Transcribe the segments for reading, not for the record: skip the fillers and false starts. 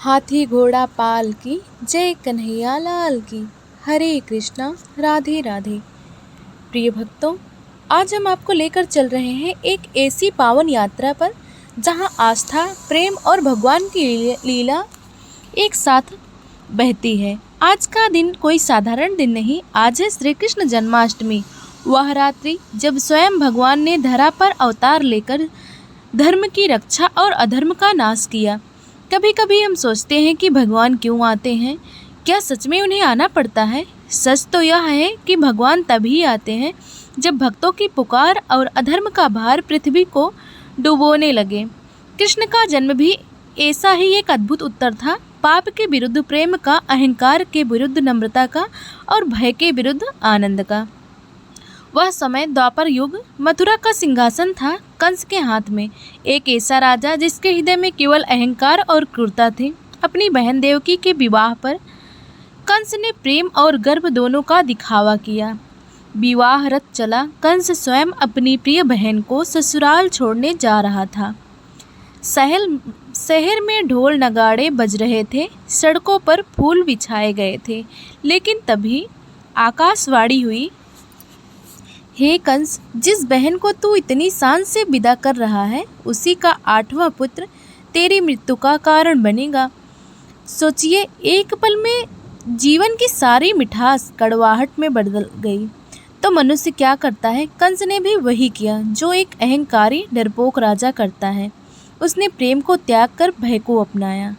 हाथी घोड़ा पाल की, जय कन्हैया लाल की। हरे कृष्णा राधे राधे। प्रिय भक्तों, आज हम आपको लेकर चल रहे हैं एक ऐसी पावन यात्रा पर जहां आस्था, प्रेम और भगवान की लीला एक साथ बहती है। आज का दिन कोई साधारण दिन नहीं, आज है श्री कृष्ण जन्माष्टमी। वह रात्रि जब स्वयं भगवान ने धरा पर अवतार लेकर धर्म की रक्षा और अधर्म का नाश किया। कभी कभी हम सोचते हैं कि भगवान क्यों आते हैं, क्या सच में उन्हें आना पड़ता है? सच तो यह है कि भगवान तभी आते हैं जब भक्तों की पुकार और अधर्म का भार पृथ्वी को डुबोने लगे। कृष्ण का जन्म भी ऐसा ही एक अद्भुत उत्तर था। पाप के विरुद्ध प्रेम का, अहंकार के विरुद्ध नम्रता का और भय के विरुद्ध आनंद का। वह समय द्वापर युग, मथुरा का सिंहासन था कंस के हाथ में। एक ऐसा राजा जिसके हृदय में केवल अहंकार और क्रूरता थी। अपनी बहन देवकी के विवाह पर कंस ने प्रेम और गर्व दोनों का दिखावा किया। विवाह रथ चला। कंस स्वयं अपनी प्रिय बहन को ससुराल छोड़ने जा रहा था। शहर में ढोल नगाड़े बज रहे थे, सड़कों पर फूल बिछाए गए थे। लेकिन तभी आकाशवाणी हुई, हे कंस, जिस बहन को तू इतनी शान से विदा कर रहा है, उसी का 8वां पुत्र तेरी मृत्यु का कारण बनेगा। सोचिए, एक पल में जीवन की सारी मिठास कड़वाहट में बदल गई। तो मनुष्य क्या करता है? कंस ने भी वही किया जो एक अहंकारी डरपोक राजा करता है। उसने प्रेम को त्याग कर भय को अपनाया।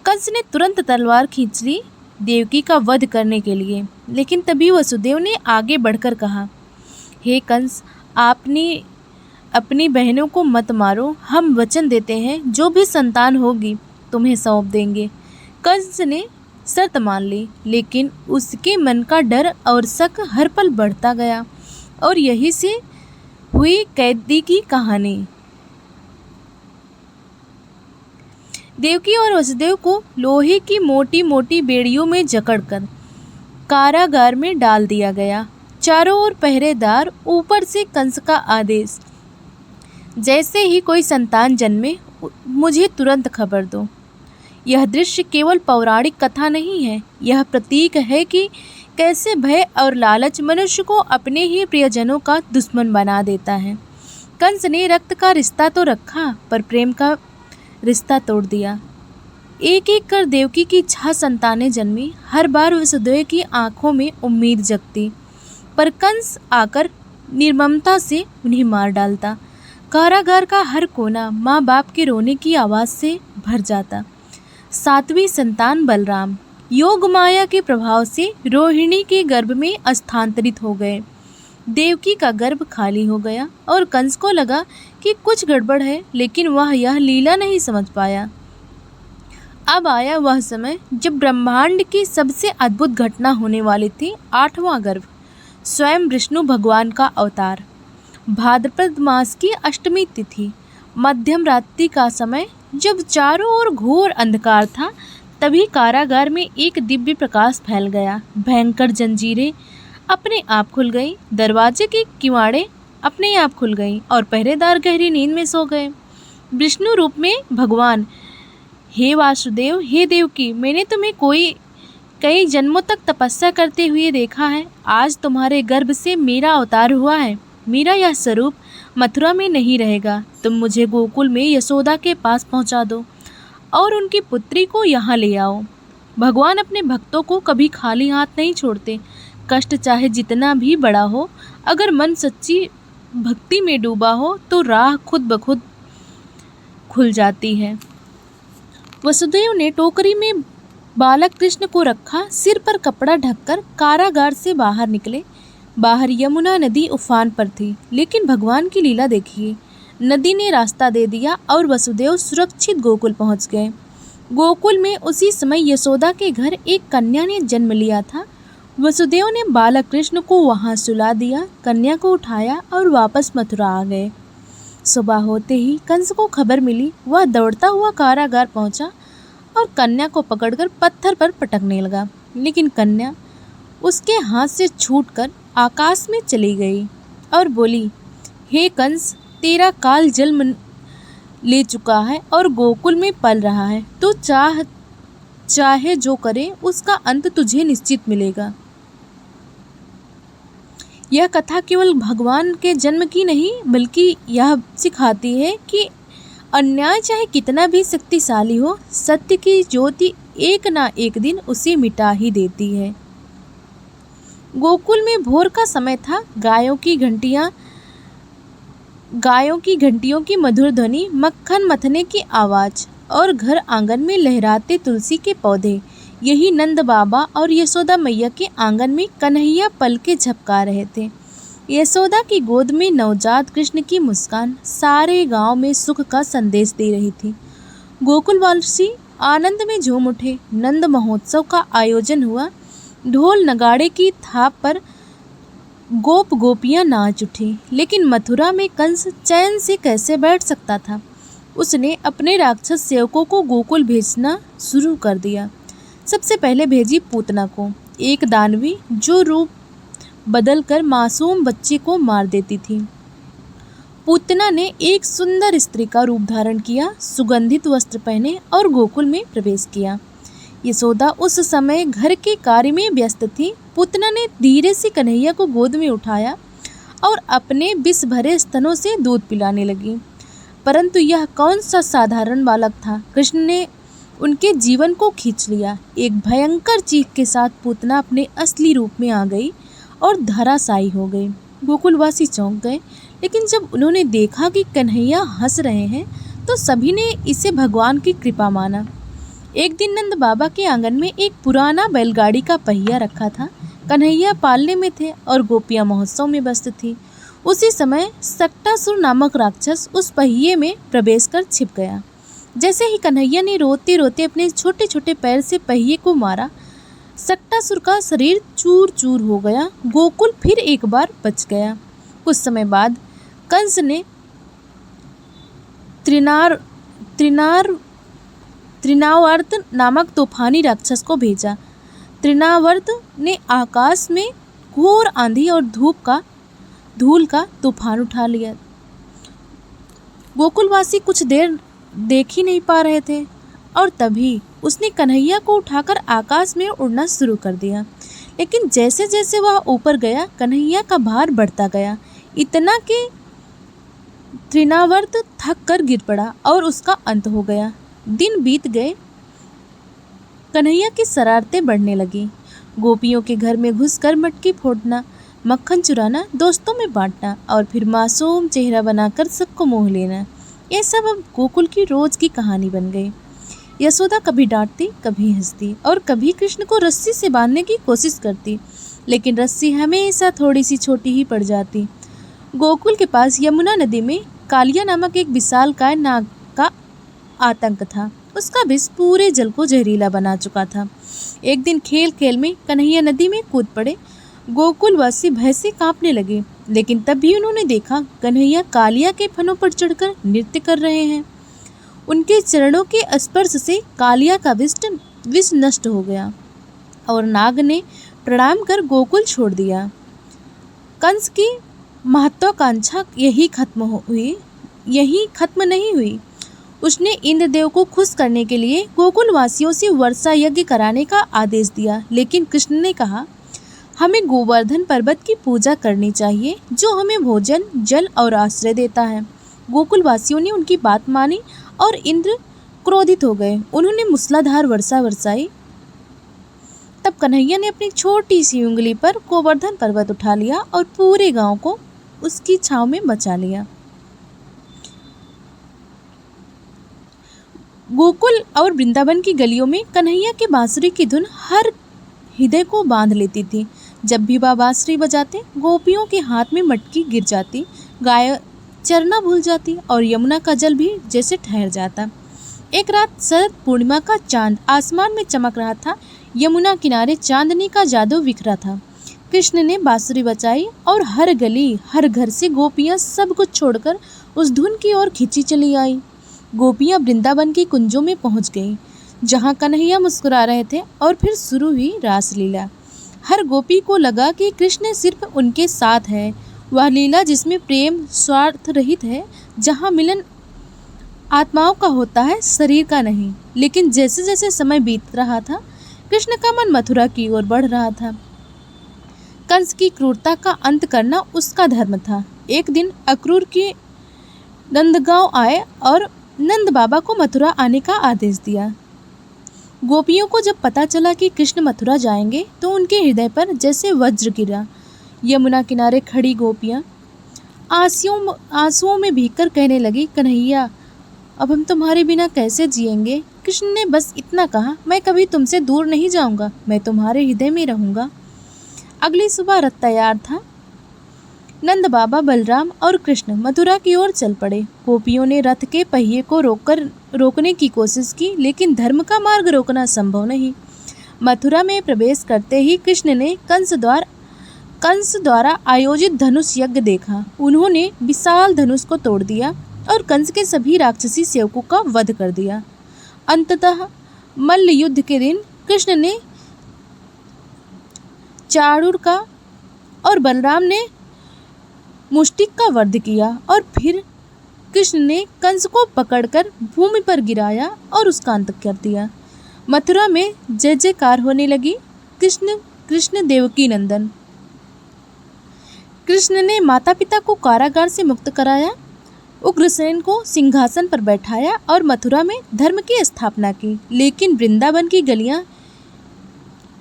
कंस ने तुरंत तलवार खींच ली देवकी का वध करने के लिए। लेकिन तभी वसुदेव ने आगे बढ़कर कहा, हे कंस, आपने अपनी बहनों को मत मारो। हम वचन देते हैं जो भी संतान होगी तुम्हें सौंप देंगे। कंस ने शर्त मान ली, लेकिन उसके मन का डर और शक हर पल बढ़ता गया। और यही से हुई कैदी की कहानी। देवकी और वसुदेव को लोहे की मोटी मोटी बेड़ियों में जकड़कर कारागार में डाल दिया गया। चारों ओर पहरेदार, ऊपर से कंस का आदेश, जैसे ही कोई संतान जन्मे मुझे तुरंत खबर दो। यह दृश्य केवल पौराणिक कथा नहीं है, यह प्रतीक है कि कैसे भय और लालच मनुष्य को अपने ही प्रियजनों का दुश्मन बना देता है। कंस ने रक्त का रिश्ता तो रखा, पर प्रेम का रिश्ता तोड़ दिया। एक एक कर देवकी की 6 संतानें जन्मी। हर बार वसुदेव की आंखों में उम्मीद जगती, पर कंस आकर निर्ममता से उन्हें मार डालता। कारागार का हर कोना माँ बाप के रोने की आवाज़ से भर जाता। 7वीं संतान बलराम योग माया के प्रभाव से रोहिणी के गर्भ में स्थानांतरित हो गए। देवकी का गर्भ खाली हो गया और कंस को लगा कि कुछ गड़बड़ है, लेकिन वह यह लीला नहीं समझ पाया। अब आया वह समय जब ब्रह्मांड की सबसे अद्भुत घटना होने वाली थी। 8वां गर्भ, स्वयं विष्णु भगवान का अवतार। भाद्रपद मास की अष्टमी तिथि, मध्यम रात्रि का समय, जब चारों ओर घोर अंधकार था, तभी कारागार में एक दिव्य प्रकाश फैल गया। भयंकर जंजीरें अपने आप खुल गई, दरवाजे की किवाड़ें अपने आप खुल गईं और पहरेदार गहरी नींद में सो गए। विष्णु रूप में भगवान, हे वासुदेव, हे देवकी, मैंने तुम्हें कई जन्मों तक तपस्या करते हुए देखा है। आज तुम्हारे गर्भ से मेरा अवतार हुआ है। मेरा यह स्वरूप मथुरा में नहीं रहेगा। तुम मुझे गोकुल में यशोदा के पास पहुंचा दो और उनकी पुत्री को यहाँ ले आओ। भगवान अपने भक्तों को कभी खाली हाथ नहीं छोड़ते। कष्ट चाहे जितना भी बड़ा हो, अगर मन सच्ची भक्ति में डूबा हो तो राह खुद ब खुद खुल जाती है। वसुदेव ने टोकरी में बालक कृष्ण को रखा, सिर पर कपड़ा ढककर कारागार से बाहर निकले। बाहर यमुना नदी उफान पर थी, लेकिन भगवान की लीला देखिए। नदी ने रास्ता दे दिया और वसुदेव सुरक्षित गोकुल पहुंच गए। गोकुल में उसी समय यशोदा के घर एक कन्या ने जन्म लिया था। वसुदेव ने बालक कृष्ण को वहां सुला दिया, कन्या को उठाया और वापस मथुरा आ गए। सुबह होते ही कंस को खबर मिली। वह दौड़ता हुआ कारागार पहुंचा और कन्या को पकड़कर पत्थर पर पटकने लगा, लेकिन कन्या उसके हाथ से छूटकर आकाश में चली गई और बोली, हे कंस, तेरा काल जन्म ले चुका है और गोकुल में पल रहा है। तू चाहे जो करे उसका अंत तुझे निश्चित मिलेगा। यह कथा केवल भगवान के जन्म की नहीं बल्कि यह सिखाती है कि अन्याय चाहे कितना भी शक्तिशाली हो, सत्य की ज्योति एक ना एक दिन उसे मिटा ही देती है। गोकुल में भोर का समय था। गायों की घंटियों की मधुर ध्वनि, मक्खन मथने की आवाज और घर आंगन में लहराते तुलसी के पौधे, यही नंद बाबा और यशोदा मैया के आंगन में कन्हैया पल के झपका रहे थे। यशोदा की गोद में नवजात कृष्ण की मुस्कान सारे गांव में सुख का संदेश दे रही थी। गोकुलवासी आनंद में झूम उठे। नंद महोत्सव का आयोजन हुआ। ढोल नगाड़े की थाप पर गोप गोपियां नाच उठी। लेकिन मथुरा में कंस चैन से कैसे बैठ सकता था। उसने अपने राक्षस सेवकों को गोकुल भेजना शुरू कर दिया। सबसे पहले भेजी पूतना को, एक दानवी जो रूप बदलकर मासूम बच्चे को मार देती थी। पूतना ने एक सुंदर स्त्री का रूप धारण किया, सुगंधित वस्त्र पहने और गोकुल में प्रवेश किया। यशोदा उस समय घर के कार्य में व्यस्त थी। पूतना ने धीरे से कन्हैया को गोद में उठाया और अपने विष भरे स्तनों से दूध पिलाने लगी। परंतु यह कौन सा साधारण बालक था। कृष्ण ने उनके जीवन को खींच लिया। एक भयंकर चीख के साथ पूतना अपने असली रूप में आ गई और धराशायी हो गई। गोकुलवासी चौंक गए, लेकिन जब उन्होंने देखा कि कन्हैया हंस रहे हैं तो सभी ने इसे भगवान की कृपा माना। एक दिन नंद बाबा के आंगन में एक पुराना बैलगाड़ी का पहिया रखा था। कन्हैया पालने में थे और गोपियां महोत्सव में व्यस्त थी। उसी समय सक्टासुर नामक राक्षस उस पहिए में प्रवेश कर छिप गया। जैसे ही कन्हैया ने रोते रोते अपने छोटे छोटे पैर से पहिए को मारा, सक्टासुर का शरीर चूर चूर हो गया। गोकुल फिर एक बार बच गया। कुछ समय बाद कंस ने तृणावर्त नामक तूफानी राक्षस को भेजा। तृणावर्त ने आकाश में घोर आंधी और धूल का तूफान उठा लिया। गोकुलवासी कुछ देर देख ही नहीं पा रहे थे और तभी उसने कन्हैया को उठाकर आकाश में उड़ना शुरू कर दिया। लेकिन जैसे जैसे वह ऊपर गया, कन्हैया का भार बढ़ता गया, इतना कि तृणावर्त थक कर गिर पड़ा और उसका अंत हो गया। दिन बीत गए। कन्हैया की शरारतें बढ़ने लगी। गोपियों के घर में घुसकर मटकी फोड़ना, मक्खन चुराना, दोस्तों में बांटना और फिर मासूम चेहरा बनाकर सबको मोह लेना, ये सब अब गोकुल की रोज की कहानी बन गई। यशोदा कभी डांटती, कभी हंसती और कभी कृष्ण को रस्सी से बांधने की कोशिश करती, लेकिन रस्सी हमेशा थोड़ी सी छोटी ही पड़ जाती। गोकुल के पास यमुना नदी में कालिया नामक एक विशालकाय नाग का आतंक था। उसका विष पूरे जल को जहरीला बना चुका था। एक दिन खेल खेल में कन्हैया नदी में कूद पड़े। गोकुलवासी भय से कांपने लगे, लेकिन तब भी उन्होंने देखा कन्हैया कालिया के फनों पर चढ़कर नृत्य कर रहे हैं। उनके चरणों के स्पर्श से कालिया का विष नष्ट हो गया और नाग ने प्रणाम कर गोकुल छोड़ दिया। कंस की महत्वाकांक्षा यही खत्म नहीं हुई। उसने इंद्रदेव को खुश करने के लिए गोकुलवासियों से वर्षा यज्ञ कराने का आदेश दिया, लेकिन कृष्ण ने कहा, हमें गोवर्धन पर्वत की पूजा करनी चाहिए जो हमें भोजन, जल और आश्रय देता है। गोकुलवासियों ने उनकी बात मानी और इंद्र क्रोधित हो गए। उन्होंने मूसलाधार वर्षा बरसाई। तब कन्हैया ने अपनी छोटी सी उंगली पर गोवर्धन पर्वत उठा लिया और पूरे गांव को उसकी छांव में बचा लिया। गोकुल और वृंदावन की गलियों में कन्हैया की बांसुरी की धुन हर हृदय को बांध लेती थी। जब भी वह बांसुरी बजाते, गोपियों के हाथ में मटकी गिर जाती, गाय चरना भूल जाती और यमुना का जल भी जैसे ठहर जाता। एक रात शरद पूर्णिमा का चांद आसमान में चमक रहा था। यमुना किनारे चांदनी का जादू बिखरा था। कृष्ण ने बांसुरी बजाई और हर गली, हर घर से गोपियां सब कुछ छोड़कर उस धुन की ओर खिंची चली आई। गोपियां वृंदावन की कुंजों में पहुंच गईं, जहां कन्हैया मुस्कुरा रहे थे और फिर शुरू हुई रासलीला। हर गोपी को लगा कि कृष्ण सिर्फ उनके साथ है। वह लीला जिसमें प्रेम स्वार्थ रहित है, जहां मिलन आत्माओं का होता है, शरीर का नहीं। लेकिन जैसे जैसे समय बीत रहा था, कृष्ण का मन मथुरा की ओर बढ़ रहा था। कंस की क्रूरता का अंत करना उसका धर्म था। एक दिन अक्रूर के नंदगांव आए और नंद बाबा को मथुरा आने का आदेश दिया। गोपियों को जब पता चला कि कृष्ण मथुरा जाएंगे तो उनके हृदय पर जैसे वज्र गिरा। यमुना किनारे खड़ी गोपियां आंसुओं में भीगकर कहने लगी, कन्हैया, अब हम तुम्हारे बिना कैसे जिएंगे। कृष्ण ने बस इतना कहा, मैं कभी तुमसे दूर नहीं जाऊंगा, मैं तुम्हारे हृदय में रहूंगा। अगली सुबह रथ तैयार था। नंद बाबा, बलराम और कृष्ण मथुरा की ओर चल पड़े। गोपियों ने रथ के पहिए को रोकने की कोशिश की, लेकिन धर्म का मार्ग रोकना संभव नहीं। मथुरा में प्रवेश करते ही कृष्ण ने कंस द्वारा आयोजित धनुष यज्ञ देखा। उन्होंने विशाल धनुष को तोड़ दिया और कंस के सभी राक्षसी सेवकों का वध कर दिया। अंततः मल्ल युद्ध के दिन कृष्ण ने चाणूर का और बलराम ने मुष्टिक का वध किया और फिर कृष्ण ने कंस को पकड़कर भूमि पर गिराया और उसका अंत कर दिया। मथुरा में जय जयकार होने लगी। कृष्ण कृष्ण देवकी नंदन। कृष्ण ने माता पिता को कारागार से मुक्त कराया, उग्रसेन को सिंहासन पर बैठाया और मथुरा में धर्म की स्थापना की। लेकिन वृंदावन की गलियां,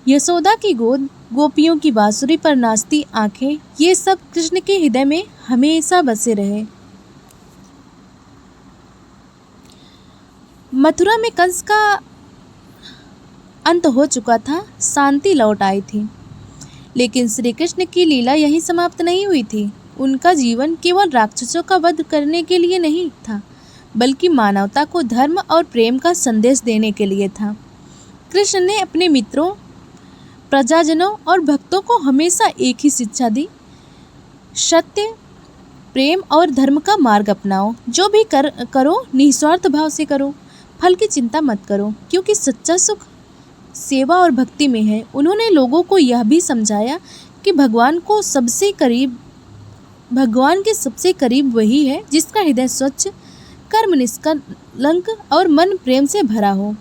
यशोदा की गोद, गोपियों की बांसुरी पर नाचती आंखें, ये सब कृष्ण के हृदय में हमेशा बसे रहे। मथुरा में कंस का अंत हो चुका था, शांति लौट आई थी। लेकिन श्री कृष्ण की लीला यहीं समाप्त नहीं हुई थी। उनका जीवन केवल राक्षसों का वध करने के लिए नहीं था, बल्कि मानवता को धर्म और प्रेम का संदेश देने के लिए था। कृष्ण ने अपने मित्रों, प्रजाजनों और भक्तों को हमेशा एक ही शिक्षा दी, सत्य, प्रेम और धर्म का मार्ग अपनाओ। जो भी करो निस्वार्थ भाव से करो, फल की चिंता मत करो, क्योंकि सच्चा सुख सेवा और भक्ति में है। उन्होंने लोगों को यह भी समझाया कि भगवान के सबसे करीब वही है जिसका हृदय स्वच्छ, कर्म निष्कलंक और मन प्रेम से भरा हो।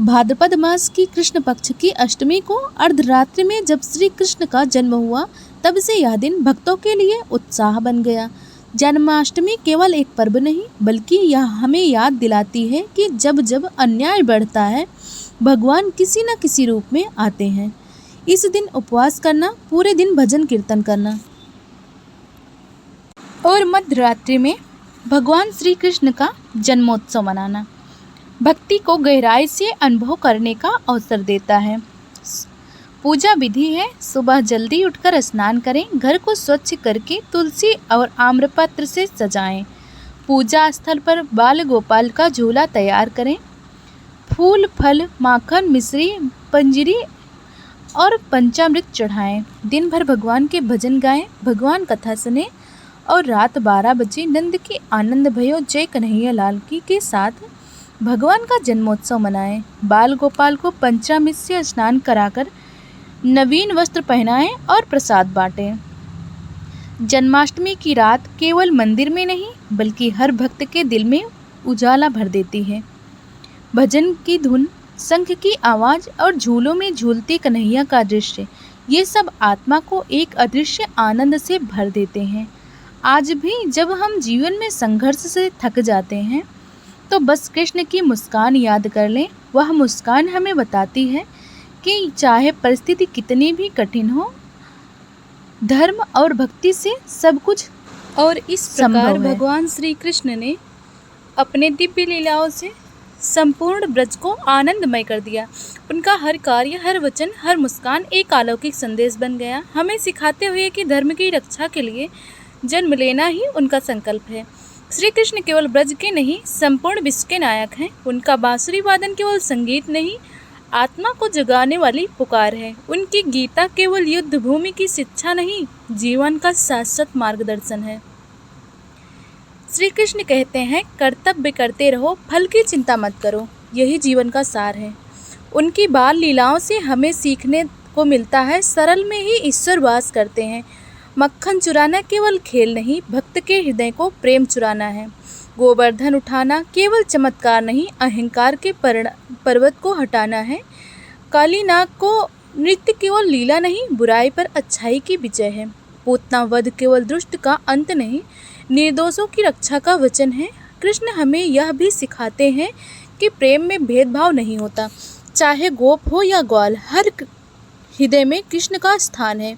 भाद्रपद मास की कृष्ण पक्ष की अष्टमी को अर्धरात्रि में जब श्री कृष्ण का जन्म हुआ, तब से यह दिन भक्तों के लिए उत्साह बन गया। जन्माष्टमी केवल एक पर्व नहीं, बल्कि यह हमें याद दिलाती है कि जब जब अन्याय बढ़ता है, भगवान किसी न किसी रूप में आते हैं। इस दिन उपवास करना, पूरे दिन भजन कीर्तन करना और मध्य रात्रि में भगवान श्री कृष्ण का जन्मोत्सव मनाना भक्ति को गहराई से अनुभव करने का अवसर देता है। पूजा विधि है, सुबह जल्दी उठकर स्नान करें, घर को स्वच्छ करके तुलसी और आम्रपत्र से सजाएं, पूजा स्थल पर बाल गोपाल का झूला तैयार करें, फूल, फल, माखन, मिश्री, पंजीरी और पंचामृत चढ़ाएं। दिन भर भगवान के भजन गाएं, भगवान कथा सुने और रात 12 बजे नंद की आनंद भयो जय कन्हैया लाल की के साथ भगवान का जन्मोत्सव मनाएं। बाल गोपाल को पंचामृत से स्नान कराकर नवीन वस्त्र पहनाएं और प्रसाद बांटें। जन्माष्टमी की रात केवल मंदिर में नहीं, बल्कि हर भक्त के दिल में उजाला भर देती है। भजन की धुन, शंख की आवाज़ और झूलों में झूलते कन्हैया का दृश्य, ये सब आत्मा को एक अदृश्य आनंद से भर देते हैं। आज भी जब हम जीवन में संघर्ष से थक जाते हैं, तो बस कृष्ण की मुस्कान याद कर लें। वह मुस्कान हमें बताती है कि चाहे परिस्थिति कितनी भी कठिन हो, धर्म और भक्ति से सब कुछ और इस प्रकार भगवान श्री कृष्ण ने अपने दिव्य लीलाओं से संपूर्ण ब्रज को आनंदमय कर दिया। उनका हर कार्य, हर वचन, हर मुस्कान एक अलौकिक संदेश बन गया, हमें सिखाते हुए कि धर्म की रक्षा के लिए जन्म लेना ही उनका संकल्प है। श्री कृष्ण केवल ब्रज के नहीं, संपूर्ण विश्व के नायक हैं। उनका बांसुरी वादन केवल संगीत नहीं, आत्मा को जगाने वाली पुकार है। उनकी गीता केवल युद्ध भूमि की शिक्षा नहीं, जीवन का शाश्वत मार्गदर्शन है। श्री कृष्ण कहते हैं, कर्तव्य करते रहो, फल की चिंता मत करो, यही जीवन का सार है। उनकी बाल लीलाओं से हमें सीखने को मिलता है, सरल में ही ईश्वर वास करते हैं। मक्खन चुराना केवल खेल नहीं, भक्त के हृदय को प्रेम चुराना है। गोवर्धन उठाना केवल चमत्कार नहीं, अहंकार के पर्वत को हटाना है। काली नाग को नृत्य केवल लीला नहीं, बुराई पर अच्छाई की विजय है। पूतना वध केवल दुष्ट का अंत नहीं, निर्दोषों की रक्षा का वचन है। कृष्ण हमें यह भी सिखाते हैं कि प्रेम में भेदभाव नहीं होता, चाहे गोप हो या ग्वाल, हर हृदय में कृष्ण का स्थान है।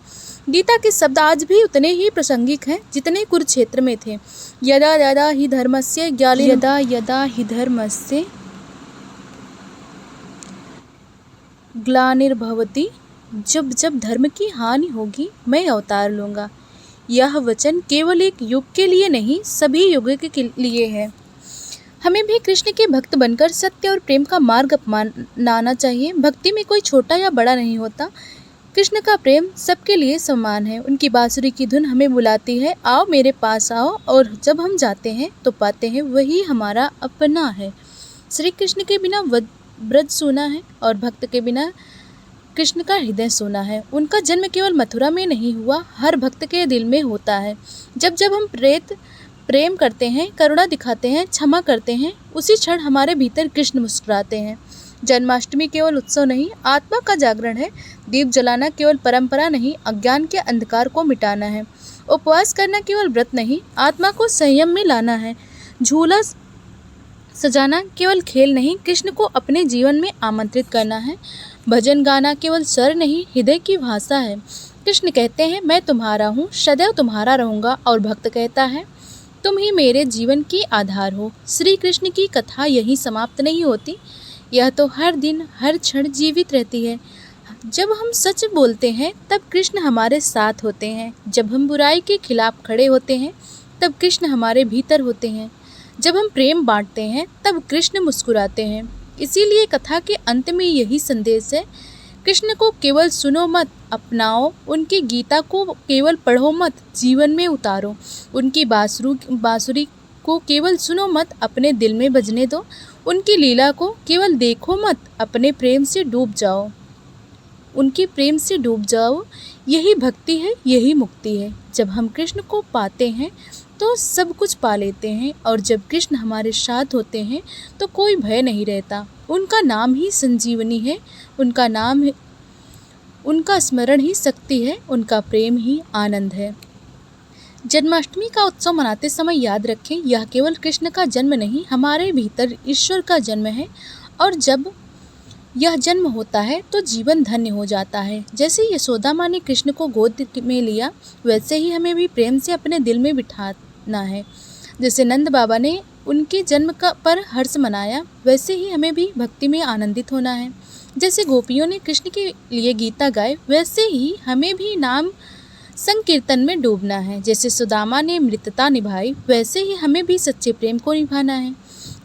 गीता के शब्द आज भी उतने ही प्रासंगिक हैं जितने कुरुक्षेत्र में थे। यदा यदा हि धर्मस्य ग्लानिर्भवति, जब जब धर्म की हानि होगी मैं अवतार लूँगा। यह वचन केवल एक युग के लिए नहीं, सभी युगों के लिए है। हमें भी कृष्ण के भक्त बनकर सत्य और प्रेम का मार्ग अपनाना चाहिए। भक्ति में कोई छोटा या बड़ा नहीं होता। कृष्ण का प्रेम सबके लिए समान है। उनकी बांसुरी की धुन हमें बुलाती है, आओ मेरे पास आओ, और जब हम जाते हैं तो पाते हैं वही हमारा अपना है। श्री कृष्ण के बिना ब्रज सूना है और भक्त के बिना कृष्ण का हृदय सूना है। उनका जन्म केवल मथुरा में नहीं हुआ, हर भक्त के दिल में होता है। जब जब हम प्रेम करते हैं, करुणा दिखाते हैं, क्षमा करते हैं, उसी क्षण हमारे भीतर कृष्ण मुस्कुराते हैं। जन्माष्टमी केवल उत्सव नहीं, आत्मा का जागरण है। दीप जलाना केवल परंपरा नहीं, अज्ञान के अंधकार को मिटाना है। उपवास करना केवल व्रत नहीं, आत्मा को संयम में लाना है। झूला सजाना केवल खेल नहीं, कृष्ण को अपने जीवन में आमंत्रित करना है। भजन गाना केवल स्वर नहीं, हृदय की भाषा है। कृष्ण कहते हैं मैं तुम्हारा हूँ, सदैव तुम्हारा रहूँगा, और भक्त कहता है तुम ही मेरे जीवन की आधार हो। श्री कृष्ण की कथा यहीं समाप्त नहीं होती, यह तो हर दिन हर क्षण जीवित रहती है। जब हम सच बोलते हैं तब कृष्ण हमारे साथ होते हैं। जब हम बुराई के खिलाफ खड़े होते हैं तब कृष्ण हमारे भीतर होते हैं। जब हम प्रेम बांटते हैं तब कृष्ण मुस्कुराते हैं। इसीलिए कथा के अंत में यही संदेश है, कृष्ण को केवल सुनो मत, अपनाओ। उनकी गीता को केवल पढ़ो मत, जीवन में उतारो। उनकी बांसुरी को केवल सुनो मत, अपने दिल में बजने दो। उनकी लीला को केवल देखो मत, अपने प्रेम से डूब जाओ। उनके प्रेम से डूब जाओ, यही भक्ति है, यही मुक्ति है। जब हम कृष्ण को पाते हैं तो सब कुछ पा लेते हैं, और जब कृष्ण हमारे साथ होते हैं तो कोई भय नहीं रहता। उनका नाम ही संजीवनी है, उनका स्मरण ही शक्ति है, उनका प्रेम ही आनंद है। जन्माष्टमी का उत्सव मनाते समय याद रखें, यह केवल कृष्ण का जन्म नहीं, हमारे भीतर ईश्वर का जन्म है। और जब यह जन्म होता है तो जीवन धन्य हो जाता है। जैसे यशोदा माँ ने कृष्ण को गोद में लिया, वैसे ही हमें भी प्रेम से अपने दिल में बिठाना है। जैसे नंद बाबा ने उनके जन्म पर हर्ष मनाया, वैसे ही हमें भी भक्ति में आनंदित होना है। जैसे गोपियों ने कृष्ण के लिए गीता गाए, वैसे ही हमें भी नाम संकीर्तन में डूबना है। जैसे सुदामा ने मृतता निभाई, वैसे ही हमें भी सच्चे प्रेम को निभाना है।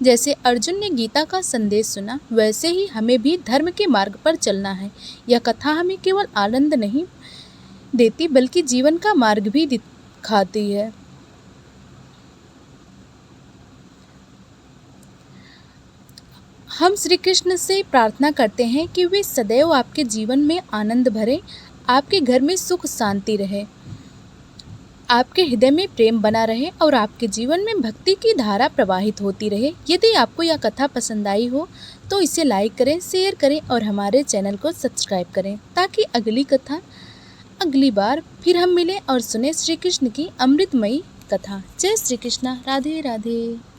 जैसे अर्जुन ने गीता का संदेश सुना, वैसे ही हमें भी धर्म के मार्ग पर चलना है। यह कथा हमें केवल आनंद नहीं देती, बल्कि जीवन का मार्ग भी दिखाती है। हम श्री कृष्ण से प्रार्थना करते हैं कि वे सदैव आपके जीवन में आनंद भरें, आपके घर में सुख शांति रहे, आपके हृदय में प्रेम बना रहे, और आपके जीवन में भक्ति की धारा प्रवाहित होती रहे। यदि आपको यह कथा पसंद आई हो तो इसे लाइक करें, शेयर करें और हमारे चैनल को सब्सक्राइब करें, ताकि अगली बार फिर हम मिलें और सुने श्री कृष्ण की अमृतमयी कथा। जय श्री कृष्ण। राधे राधे।